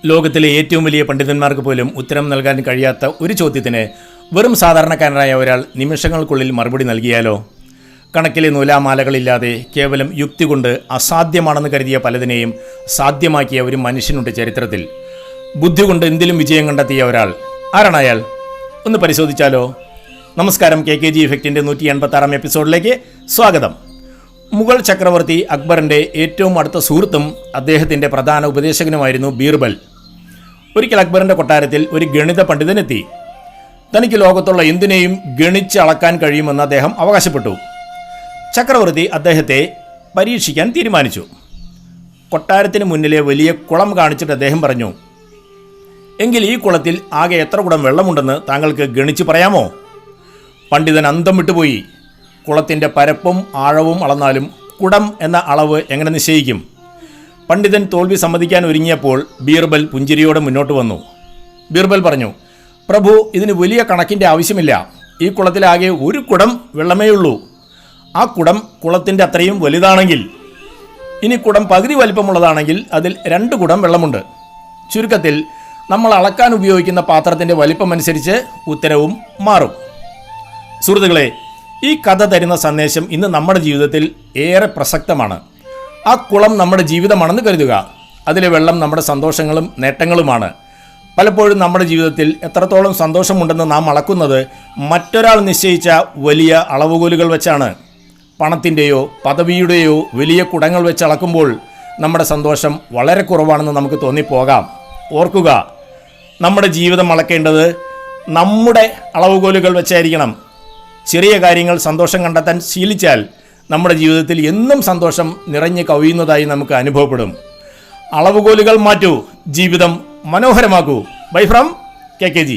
ലോകത്തിലെ ഏറ്റവും വലിയ പണ്ഡിതന്മാർക്ക് പോലും ഉത്തരം നൽകാൻ കഴിയാത്ത ഒരു ചോദ്യത്തിന് വെറും സാധാരണക്കാരനായ ഒരാൾ നിമിഷങ്ങൾക്കുള്ളിൽ മറുപടി നൽകിയാലോ? കണക്കിലെ നൂലാമാലകളില്ലാതെ കേവലം യുക്തി കൊണ്ട് അസാധ്യമാണെന്ന് കരുതിയ പലതിനെയും സാധ്യമാക്കിയ ഒരു മനുഷ്യനുണ്ട് ചരിത്രത്തിൽ. ബുദ്ധി കൊണ്ട് എന്തിലും വിജയം കണ്ടെത്തിയ ഒരാൾ. ആരാണ് അയാൾ? ഒന്ന് പരിശോധിച്ചാലോ? നമസ്കാരം, KKG ഇഫക്റ്റിൻ്റെ 186 എപ്പിസോഡിലേക്ക് സ്വാഗതം. മുഗൾ ചക്രവർത്തി അക്ബറിൻ്റെ ഏറ്റവും അടുത്ത സുഹൃത്തും അദ്ദേഹത്തിൻ്റെ പ്രധാന ഉപദേശകനുമായിരുന്നു ബീർബൽ. ഒരിക്കൽ അക്ബറിൻ്റെ കൊട്ടാരത്തിൽ ഒരു ഗണിത പണ്ഡിതനെത്തി. തനിക്ക് ലോകത്തുള്ള എന്തിനേയും ഗണിച്ച് അളക്കാൻ കഴിയുമെന്ന് അദ്ദേഹം അവകാശപ്പെട്ടു. ചക്രവർത്തി അദ്ദേഹത്തെ പരീക്ഷിക്കാൻ തീരുമാനിച്ചു. കൊട്ടാരത്തിന് മുന്നിലെ വലിയ കുളം കാണിച്ചിട്ട് അദ്ദേഹം പറഞ്ഞു, എങ്കിൽ ഈ കുളത്തിൽ ആകെ എത്ര കുടം വെള്ളമുണ്ടെന്ന് താങ്കൾക്ക് ഗണിച്ച് പറയാമോ? പണ്ഡിതൻ അന്തം വിട്ടുപോയി. കുളത്തിൻ്റെ പരപ്പും ആഴവും അളന്നാലും കുടം എന്ന അളവ് എങ്ങനെ നിശ്ചയിക്കും? പണ്ഡിതൻ തോൽവി സമ്മതിക്കാൻ ഒരുങ്ങിയപ്പോൾ ബീർബൽ പുഞ്ചിരിയോടെ മുന്നോട്ട് വന്നു. ബീർബൽ പറഞ്ഞു, പ്രഭു, ഇതിന് വലിയ കണക്കിൻ്റെ ആവശ്യമില്ല. ഈ കുളത്തിലാകെ ഒരു കുടം വെള്ളമേ ഉള്ളൂ. ആ കുടം കുളത്തിൻ്റെ അത്രയും വലുതാണെങ്കിൽ, ഇനി കുടം പകുതി വലിപ്പമുള്ളതാണെങ്കിൽ അതിൽ 2 കുടം വെള്ളമുണ്ട്. ചുരുക്കത്തിൽ നമ്മൾ അളക്കാൻ ഉപയോഗിക്കുന്ന പാത്രത്തിൻ്റെ വലിപ്പമനുസരിച്ച് ഉത്തരവും മാറും. സുഹൃത്തുക്കളെ, ഈ കഥ തരുന്ന സന്ദേശം ഇന്ന് നമ്മുടെ ജീവിതത്തിൽ ഏറെ പ്രസക്തമാണ്. ആ കുളം നമ്മുടെ ജീവിതമാണെന്ന് കരുതുക. അതിലെ വെള്ളം നമ്മുടെ സന്തോഷങ്ങളും നേട്ടങ്ങളുമാണ്. പലപ്പോഴും നമ്മുടെ ജീവിതത്തിൽ എത്രത്തോളം സന്തോഷമുണ്ടെന്ന് നാം അളക്കുന്നത് മറ്റൊരാൾ നിശ്ചയിച്ച വലിയ അളവുകോലുകൾ വെച്ചാണ്. പണത്തിൻ്റെയോ പദവിയുടെയോ വലിയ കുടങ്ങൾ വെച്ച് അളക്കുമ്പോൾ നമ്മുടെ സന്തോഷം വളരെ കുറവാണെന്ന് നമുക്ക് തോന്നിപ്പോകാം. ഓർക്കുക, നമ്മുടെ ജീവിതം അളക്കേണ്ടത് നമ്മുടെ അളവുകോലുകൾ വെച്ചായിരിക്കണം. ചെറിയ കാര്യങ്ങൾ സന്തോഷം കണ്ടെത്താൻ ശീലിച്ചാൽ നമ്മുടെ ജീവിതത്തിൽ എന്നും സന്തോഷം നിറഞ്ഞു കവിയുന്നതായി നമുക്ക് അനുഭവപ്പെടും. അളവുകോലുകൾ മാറ്റൂ, ജീവിതം മനോഹരമാക്കൂ. Bye from KKG.